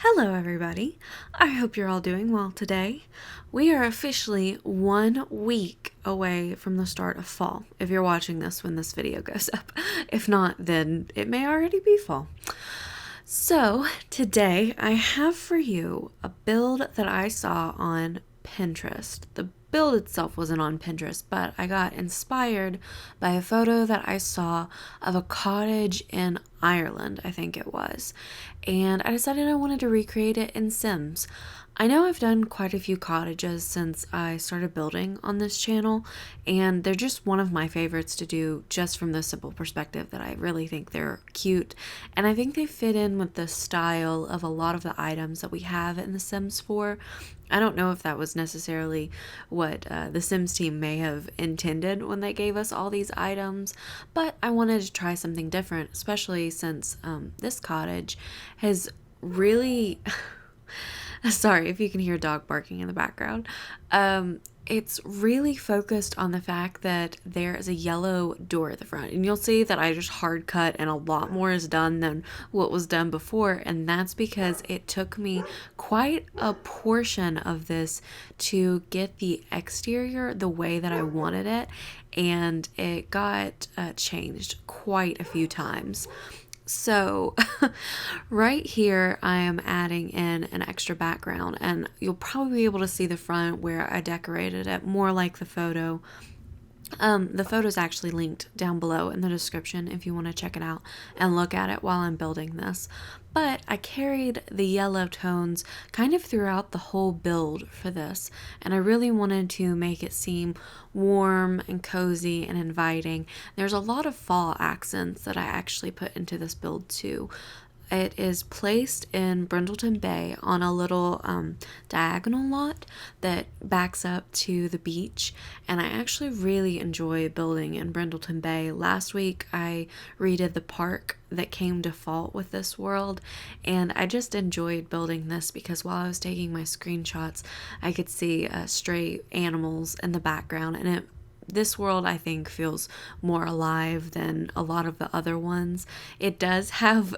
Hello, everybody. I hope you're all doing well today. We are officially 1 week away from the start of fall, if you're watching this when this video goes up. If not, then it may already be fall. So, today I have for you a build that I saw on Pinterest. The build itself wasn't on Pinterest, but I got inspired by a photo that I saw of a cottage in Ireland, I think it was. And I decided I wanted to recreate it in Sims. I know I've done quite a few cottages since I started building on this channel, and they're just one of my favorites to do just from the simple perspective that I really think they're cute, and I think they fit in with the style of a lot of the items that we have in The Sims 4. I don't know if that was necessarily what the Sims team may have intended when they gave us all these items, but I wanted to try something different, especially since this cottage has really... Sorry if you can hear a dog barking in the background. It's really focused on the fact that there is a yellow door at the front, and you'll see that I just hard cut and a lot more is done than what was done before, and that's because it took me quite a portion of this to get the exterior the way that I wanted it, and it got changed quite a few times. So right here I am adding in an extra background, and you'll probably be able to see the front where I decorated it more like the photo. The photo is actually linked down below in the description if you want to check it out and look at it while I'm building this. But I carried the yellow tones kind of throughout the whole build for this, and I really wanted to make it seem warm and cozy and inviting. There's a lot of fall accents that I actually put into this build too. It is placed in Brindleton Bay on a little diagonal lot that backs up to the beach, and I actually really enjoy building in Brindleton Bay. Last week I redid the park that came default with this world, and I just enjoyed building this because while I was taking my screenshots I could see stray animals in the background, and this world I think feels more alive than a lot of the other ones. It does have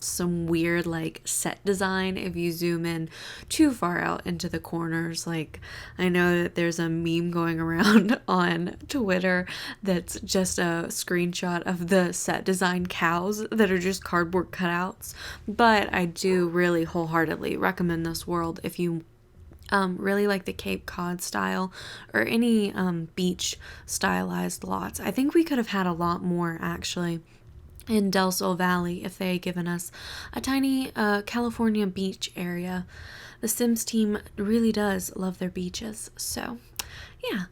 some weird like set design if you zoom in too far out into the corners. Like, I know that there's a meme going around on Twitter that's just a screenshot of the set design cows that are just cardboard cutouts, but I do really wholeheartedly recommend this world if you really like the Cape Cod style or any beach stylized lots. I think we could have had a lot more actually in Del Sol Valley if they had given us a tiny California beach area. The Sims team really does love their beaches. So yeah,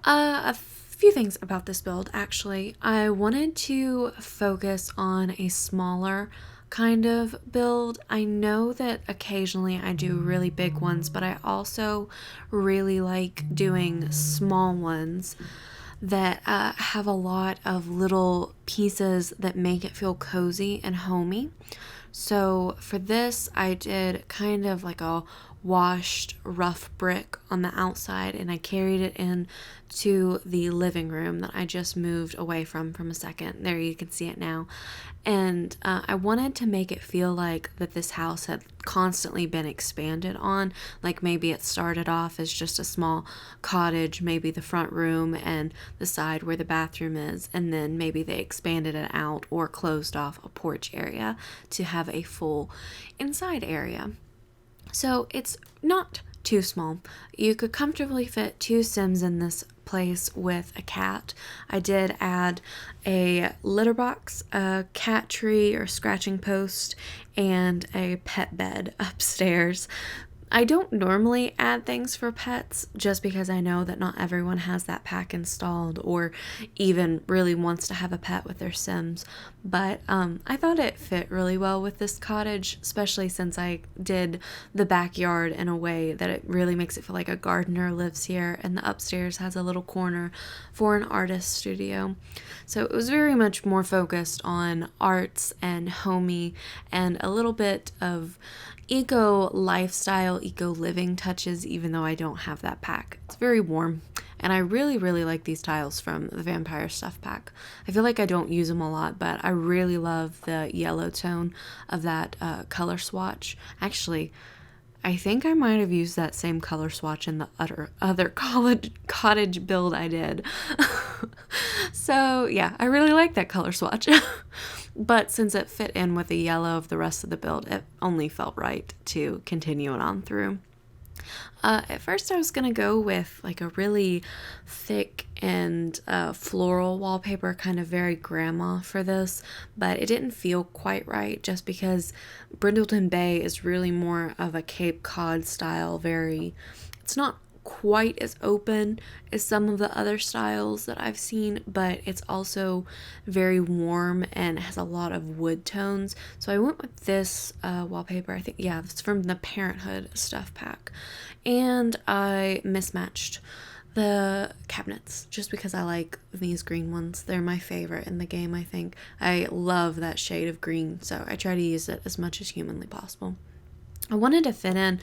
a few things about this build actually. I wanted to focus on a smaller kind of build. I know that occasionally I do really big ones, but I also really like doing small ones that have a lot of little pieces that make it feel cozy and homey. So for this I did kind of like a washed rough brick on the outside, and I carried it in to the living room that I just moved away from a second. There, you can see it now. And I wanted to make it feel like that this house had constantly been expanded on. Like maybe it started off as just a small cottage, maybe the front room and the side where the bathroom is, and then maybe they expanded it out or closed off a porch area to have a full inside area. So it's not too small. You could comfortably fit 2 Sims in this place with a cat. I did add a litter box, a cat tree or scratching post, and a pet bed upstairs. I don't normally add things for pets just because I know that not everyone has that pack installed or even really wants to have a pet with their Sims, but I thought it fit really well with this cottage, especially since I did the backyard in a way that it really makes it feel like a gardener lives here, and the upstairs has a little corner for an artist studio. So it was very much more focused on arts and homey and a little bit of eco lifestyle, eco living touches, even though I don't have that pack. It's very warm And I really, really like these tiles from the Vampire Stuff Pack. I feel like I don't use them a lot, but I really love the yellow tone of that color swatch. Actually, I think I might have used that same color swatch in the other cottage build I did. So yeah, I really like that color swatch. But since it fit in with the yellow of the rest of the build, it only felt right to continue it on through. At first I was going to go with like a really thick and floral wallpaper, kind of very grandma for this, but it didn't feel quite right just because Brindleton Bay is really more of a Cape Cod style, it's not quite as open as some of the other styles that I've seen, but it's also very warm and has a lot of wood tones. So I went with this wallpaper. I think, yeah, it's from the Parenthood Stuff Pack. And I mismatched the cabinets just because I like these green ones. They're my favorite in the game, I think. I love that shade of green, so I try to use it as much as humanly possible. I wanted to fit in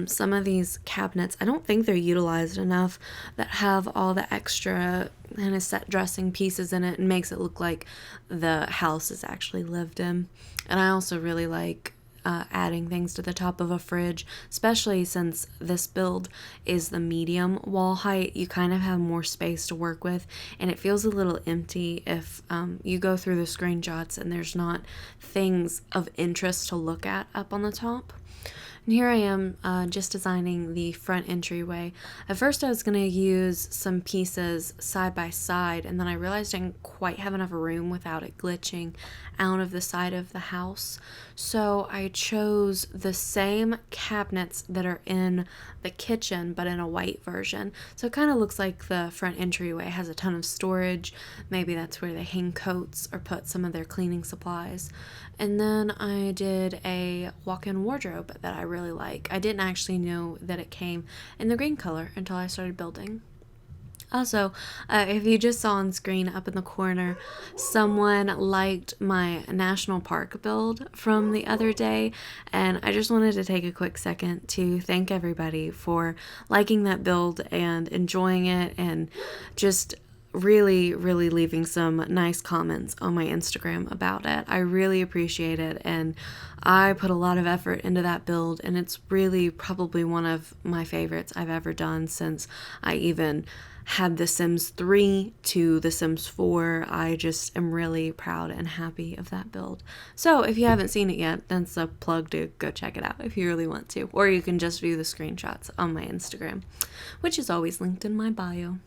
some of these cabinets. I don't think they're utilized enough, that have all the extra kind of set dressing pieces in it and makes it look like the house is actually lived in. And I also really like adding things to the top of a fridge, especially since this build is the medium wall height. You kind of have more space to work with, and it feels a little empty if you go through the screenshots and there's not things of interest to look at up on the top. And here I am just designing the front entryway. At first I was going to use some pieces side by side, and then I realized I didn't quite have enough room without it glitching out of the side of the house. So I chose the same cabinets that are in the kitchen, but in a white version. So it kind of looks like the front entryway has a ton of storage. Maybe that's where they hang coats or put some of their cleaning supplies. And then I did a walk-in wardrobe that I really like. I didn't actually know that it came in the green color until I started building. Also, if you just saw on screen up in the corner, someone liked my national park build from the other day, and I just wanted to take a quick second to thank everybody for liking that build and enjoying it, and just really, really leaving some nice comments on my Instagram about it. I really appreciate it, and I put a lot of effort into that build, and it's really probably one of my favorites I've ever done since I even had The Sims 3 to The Sims 4. I just am really proud and happy of that build. So if you haven't seen it yet, that's a plug to go check it out if you really want to. Or you can just view the screenshots on my Instagram, which is always linked in my bio.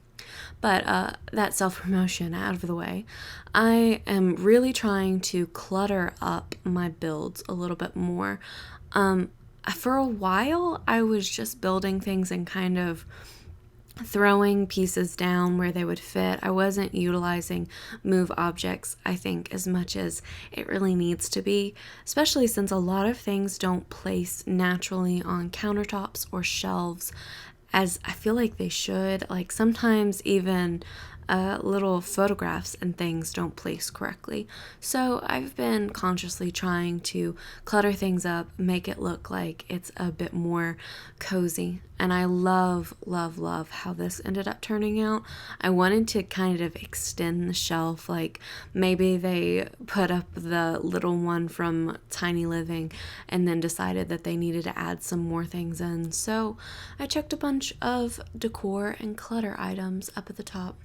But that self-promotion out of the way, I am really trying to clutter up my builds a little bit more. For a while, I was just building things and kind of throwing pieces down where they would fit. I wasn't utilizing move objects, I think, as much as it really needs to be, especially since a lot of things don't place naturally on countertops or shelves as I feel like they should. Like sometimes even little photographs and things don't place correctly. So I've been consciously trying to clutter things up, make it look like it's a bit more cozy. And I love, love, love how this ended up turning out. I wanted to kind of extend the shelf, like maybe they put up the little one from Tiny Living and then decided that they needed to add some more things in. So I chucked a bunch of decor and clutter items up at the top.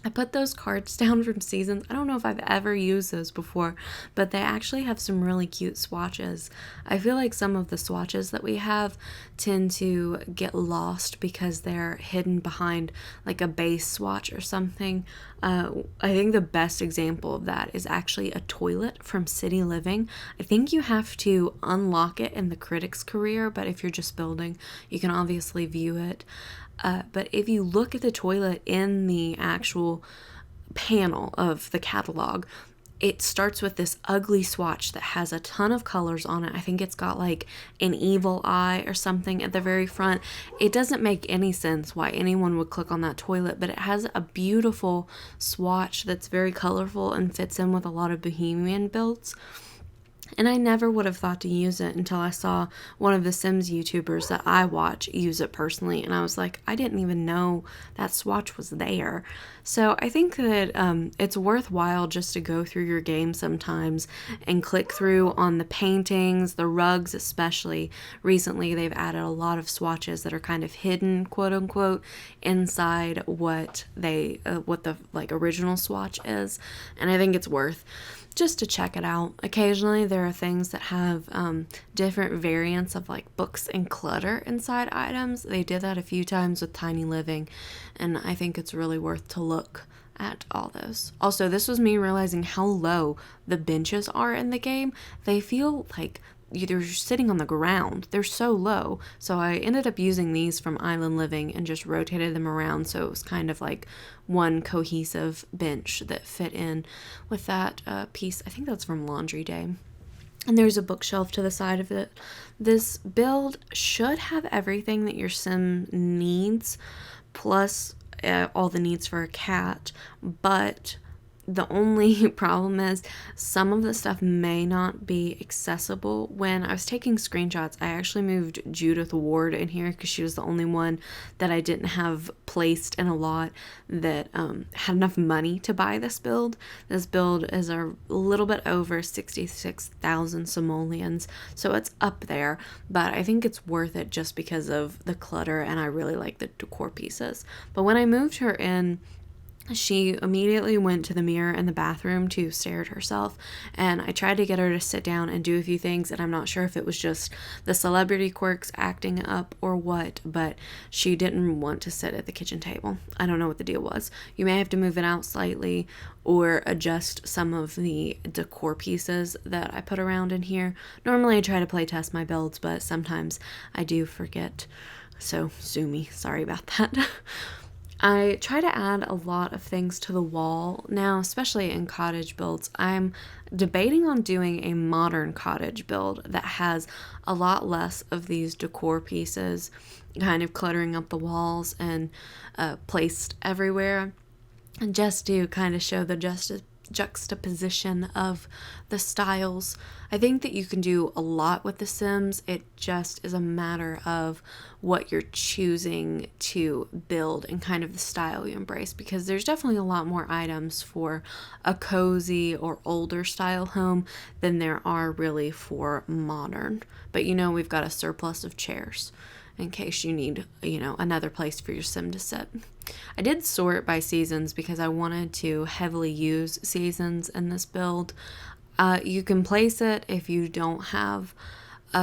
I put those cards down from Seasons. I don't know if I've ever used those before, but they actually have some really cute swatches. I feel like some of the swatches that we have tend to get lost because they're hidden behind like a base swatch or something. I think the best example of that is actually a toilet from City Living. I think you have to unlock it in the Critic's Career, but if you're just building, you can obviously view it. But if you look at the toilet in the actual panel of the catalog, it starts with this ugly swatch that has a ton of colors on it. I think it's got like an evil eye or something at the very front. It doesn't make any sense why anyone would click on that toilet, but it has a beautiful swatch that's very colorful and fits in with a lot of bohemian builds. And I never would have thought to use it until I saw one of the Sims YouTubers that I watch use it personally. And I was like, I didn't even know that swatch was there. So I think that it's worthwhile just to go through your game sometimes and click through on the paintings, the rugs especially. Recently, they've added a lot of swatches that are kind of hidden, quote unquote, inside what the like original swatch is. And I think it's worth just to check it out. Occasionally there are things that have different variants of like books and clutter inside items. They did that a few times with Tiny Living, and I think it's really worth to look at all those. Also, this was me realizing how low the benches are in the game. They feel like they're sitting on the ground. They're so low. So I ended up using these from Island Living and just rotated them around so it was kind of like one cohesive bench that fit in with that piece. I think that's from Laundry Day. And there's a bookshelf to the side of it. This build should have everything that your sim needs, plus all the needs for a cat, but the only problem is some of the stuff may not be accessible. When I was taking screenshots, I actually moved Judith Ward in here because she was the only one that I didn't have placed in a lot that had enough money to buy this build. This build is a little bit over 66,000 simoleons, so it's up there, but I think it's worth it just because of the clutter, and I really like the decor pieces. But when I moved her in, she immediately went to the mirror in the bathroom to stare at herself, and I tried to get her to sit down and do a few things, and I'm not sure if it was just the celebrity quirks acting up or what, but she didn't want to sit at the kitchen table. I don't know what the deal was. You may have to move it out slightly or adjust some of the decor pieces that I put around in here. Normally I try to play test my builds, but sometimes I do forget, so sue me. Sorry about that. I try to add a lot of things to the wall now, especially in cottage builds. I'm debating on doing a modern cottage build that has a lot less of these decor pieces kind of cluttering up the walls and placed everywhere, and just to kind of show the juxtaposition of the styles. I think that you can do a lot with The Sims. It just is a matter of what you're choosing to build and kind of the style you embrace, because there's definitely a lot more items for a cozy or older style home than there are really for modern. But we've got a surplus of chairs in case you need, another place for your sim to sit. I did sort by seasons because I wanted to heavily use seasons in this build. You can place it if you don't have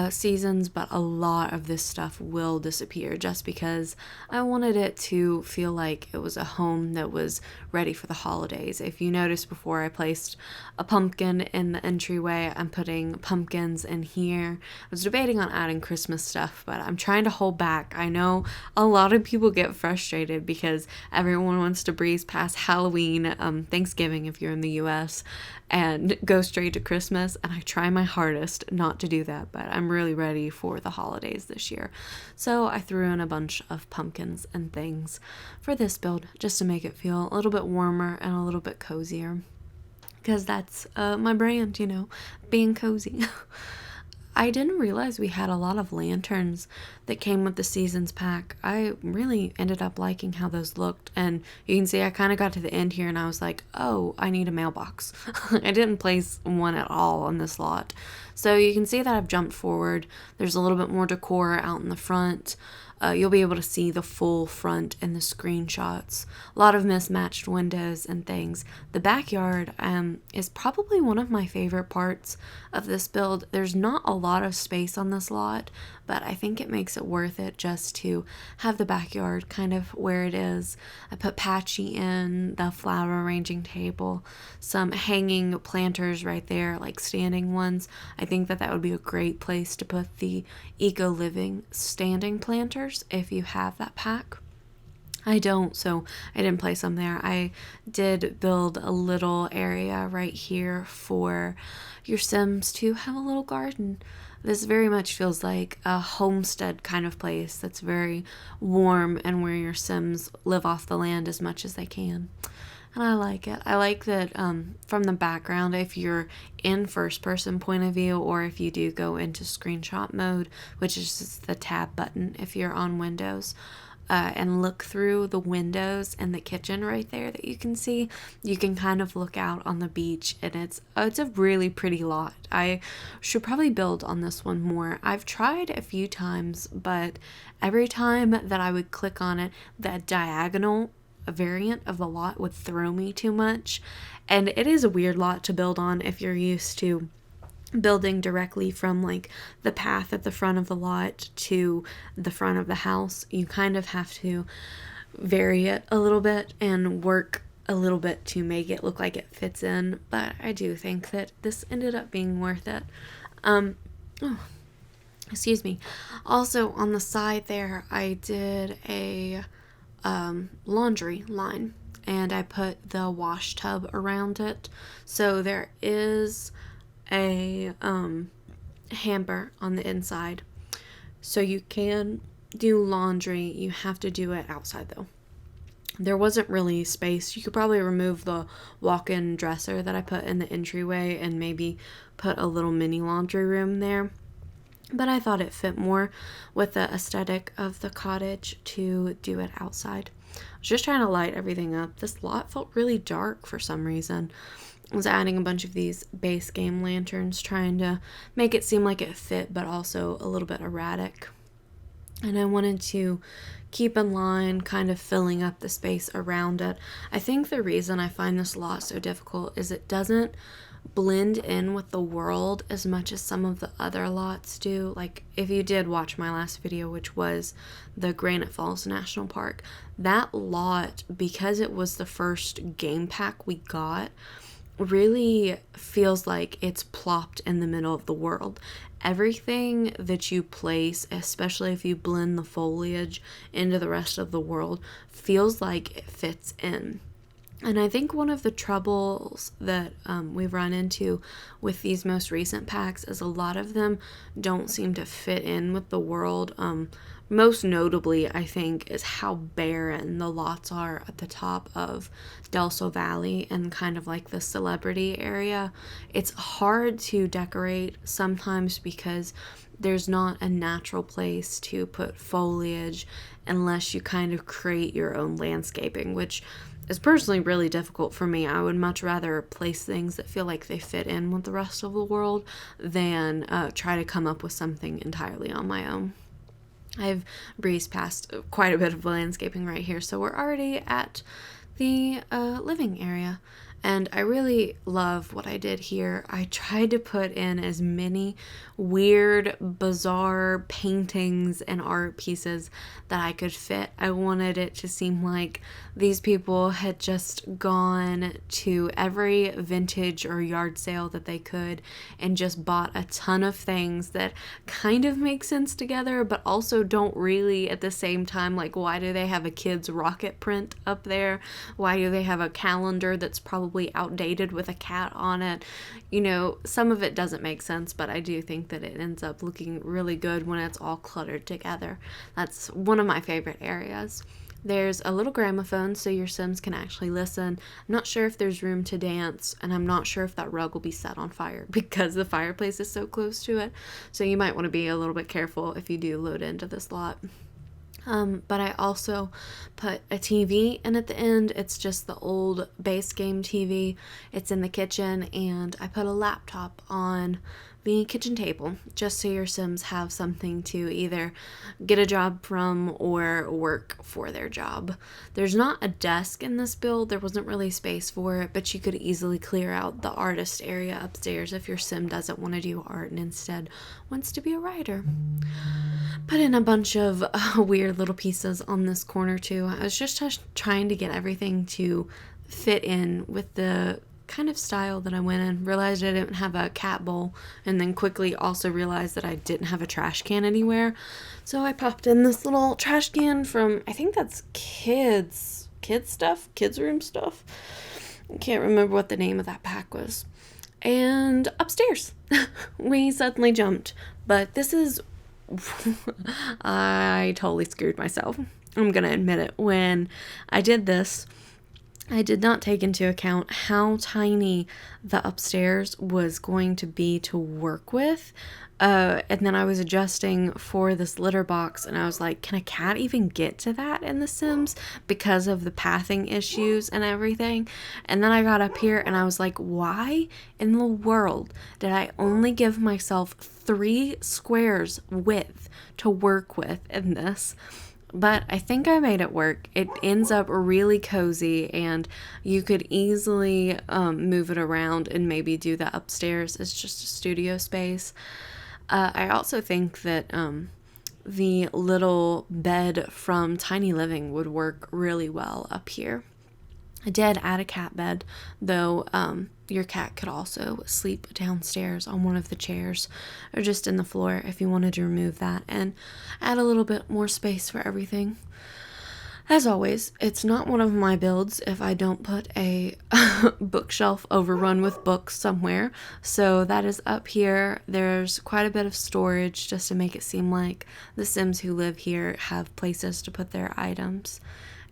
seasons, but a lot of this stuff will disappear just because I wanted it to feel like it was a home that was ready for the holidays. If you noticed before, I placed a pumpkin in the entryway. I'm putting pumpkins in here. I was debating on adding Christmas stuff, but I'm trying to hold back. I know a lot of people get frustrated because everyone wants to breeze past Halloween, Thanksgiving if you're in the US, and go straight to Christmas, and I try my hardest not to do that, but I'm really ready for the holidays this year. So I threw in a bunch of pumpkins and things for this build just to make it feel a little bit warmer and a little bit cozier, because that's my brand, being cozy. I didn't realize we had a lot of lanterns that came with the seasons pack. I really ended up liking how those looked, and you can see I kind of got to the end here and I was like, oh, I need a mailbox. I didn't place one at all on this lot. So you can see that I've jumped forward. There's a little bit more decor out in the front. You'll be able to see the full front in the screenshots. A lot of mismatched windows and things. The backyard is probably one of my favorite parts of this build. There's not a lot of space on this lot, but I think it makes it worth it just to have the backyard kind of where it is. I put Patchy in, the flower arranging table, some hanging planters right there, like standing ones. I think that would be a great place to put the Eco Living standing planters if you have that pack. I don't, so I didn't place them there. I did build a little area right here for your Sims to have a little garden. This very much feels like a homestead kind of place that's very warm and where your Sims live off the land as much as they can. and I like it. I like that from the background, if you're in first person point of view, or if you do go into screenshot mode, which is just the tab button if you're on Windows, and look through the windows in the kitchen right there that you can see, you can kind of look out on the beach, and it's a really pretty lot. I should probably build on this one more. I've tried a few times, but every time that I would click on it, that diagonal variant of the lot would throw me too much, and it is a weird lot to build on if you're used to building directly from like the path at the front of the lot to the front of the house. You kind of have to vary it a little bit and work a little bit to make it look like it fits in, but I do think that this ended up being worth it. Oh, excuse me. Also on the side there, I did a laundry line, and I put the wash tub around it, so there is a hamper on the inside, so you can do laundry. You have to do it outside though. There wasn't really space. You could probably remove the walk-in dresser that I put in the entryway and maybe put a little mini laundry room there, but I thought it fit more with the aesthetic of the cottage to do it outside. I was just trying to light everything up. This lot felt really dark for some reason. I was adding a bunch of these base game lanterns, trying to make it seem like it fit, but also a little bit erratic. And I wanted to keep in line, kind of filling up the space around it. I think the reason I find this lot so difficult is it doesn't blend in with the world as much as some of the other lots do. Like, if you did watch my last video, which was the Granite Falls National Park, that lot, because it was the first game pack we got, really feels like it's plopped in the middle of the world. Everything that you place, especially if you blend the foliage into the rest of the world, feels like it fits in. And I think one of the troubles that we've run into with these most recent packs is a lot of them don't seem to fit in with the world. Most notably, I think, is how barren the lots are at the top of Del Sol Valley and kind of like the celebrity area. It's hard to decorate sometimes because there's not a natural place to put foliage unless you kind of create your own landscaping, which is personally really difficult for me. I would much rather place things that feel like they fit in with the rest of the world than try to come up with something entirely on my own. I've breezed past quite a bit of landscaping right here, so we're already at the living area. And I really love what I did here. I tried to put in as many weird, bizarre paintings and art pieces that I could fit. I wanted it to seem like these people had just gone to every vintage or yard sale that they could and just bought a ton of things that kind of make sense together, but also don't really at the same time. Like, why do they have a kid's rocket print up there? Why do they have a calendar that's probably outdated with a cat on it? You know, some of it doesn't make sense, but I do think that it ends up looking really good when it's all cluttered together. That's one of my favorite areas. There's a little gramophone so your Sims can actually listen. I'm not sure if there's room to dance, and I'm not sure if that rug will be set on fire because the fireplace is so close to it. So you might want to be a little bit careful if you do load into this lot. But I also put a TV in at the end. It's just the old base game TV. It's in the kitchen, and I put a laptop on the kitchen table just so your Sims have something to either get a job from or work for their job. There's not a desk in this build. There wasn't really space for it, but you could easily clear out the artist area upstairs if your Sim doesn't want to do art and instead wants to be a writer. Put in a bunch of weird little pieces on this corner too. I was just trying to get everything to fit in with the kind of style that I went in. Realized I didn't have a cat bowl, and then quickly also realized that I didn't have a trash can anywhere. So I popped in this little trash can from, I think that's kids room stuff. I can't remember what the name of that pack was. And upstairs we suddenly jumped. But this is I totally screwed myself. I'm gonna admit it. When I did this, I did not take into account how tiny the upstairs was going to be to work with. And then I was adjusting for this litter box, and I was like, can a cat even get to that in The Sims because of the pathing issues and everything? And then I got up here and I was like, why in the world did I only give myself 3 squares width to work with in this? But I think I made it work. It ends up really cozy, and you could easily move it around and maybe do the upstairs as just a studio space. I also think that the little bed from Tiny Living would work really well up here. I did add a cat bed, though your cat could also sleep downstairs on one of the chairs or just in the floor if you wanted to remove that and add a little bit more space for everything. As always, it's not one of my builds if I don't put a bookshelf overrun with books somewhere. So that is up here. There's quite a bit of storage just to make it seem like the Sims who live here have places to put their items.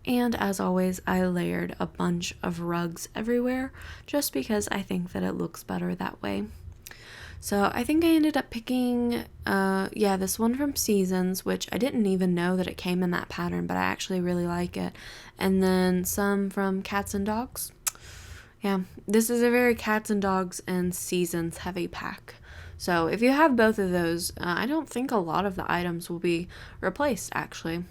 And as always, I layered a bunch of rugs everywhere just because I think that it looks better that way. So I think I ended up picking, this one from Seasons, which I didn't even know that it came in that pattern, but I actually really like it. And then some from Cats and Dogs. Yeah, this is a very Cats and Dogs and Seasons heavy pack. So if you have both of those, I don't think a lot of the items will be replaced, actually.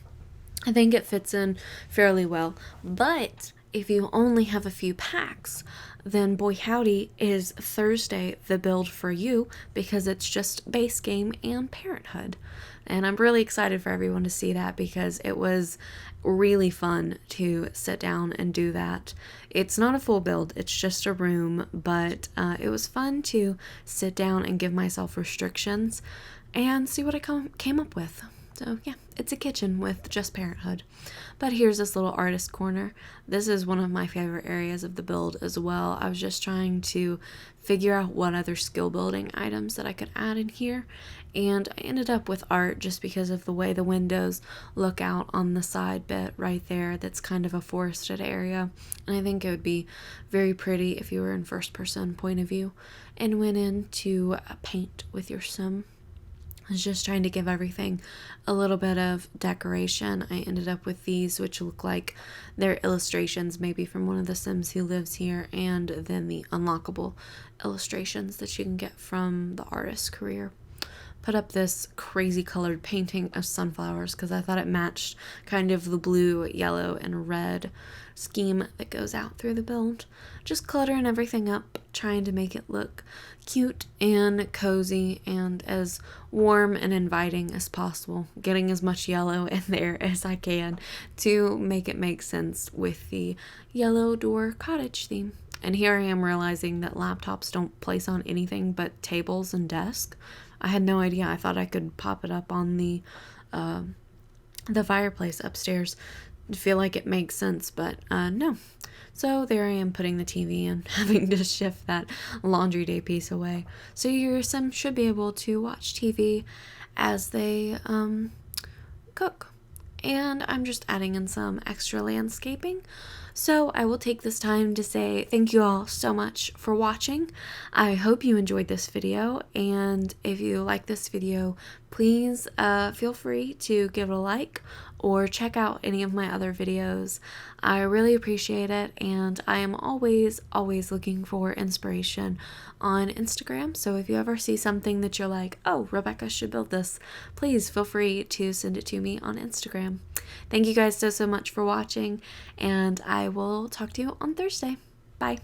I think it fits in fairly well, but if you only have a few packs, then boy howdy is Thursday the build for you, because it's just base game and parenthood. And I'm really excited for everyone to see that because it was really fun to sit down and do that. It's not a full build, it's just a room, but it was fun to sit down and give myself restrictions and see what I came up with. So yeah, it's a kitchen with just parenthood. But here's this little artist corner. This is one of my favorite areas of the build as well. I was just trying to figure out what other skill building items that I could add in here. And I ended up with art just because of the way the windows look out on the side bit right there. That's kind of a forested area. And I think it would be very pretty if you were in first person point of view and went in to paint with your sim. I was just trying to give everything a little bit of decoration. I ended up with these, which look like they're illustrations maybe from one of the Sims who lives here, and then the unlockable illustrations that you can get from the artist's career. Put up this crazy colored painting of sunflowers because I thought it matched kind of the blue, yellow, and red scheme that goes out through the build. Just cluttering everything up, trying to make it look cute and cozy and as warm and inviting as possible. Getting as much yellow in there as I can to make it make sense with the yellow door cottage theme. And here I am realizing that laptops don't place on anything but tables and desks. I had no idea. I thought I could pop it up on the fireplace upstairs. I feel like it makes sense, but no. So there I am putting the TV and having to shift that laundry day piece away. So your Sim should be able to watch TV as they cook. And I'm just adding in some extra landscaping. So I will take this time to say thank you all so much for watching. I hope you enjoyed this video, and if you like this video, please feel free to give it a like or check out any of my other videos. I really appreciate it, and I am always looking for inspiration on Instagram. So if you ever see something that you're like, oh, Rebecca should build this, please feel free to send it to me on Instagram. Thank you guys so much for watching, and I will talk to you on Thursday. Bye.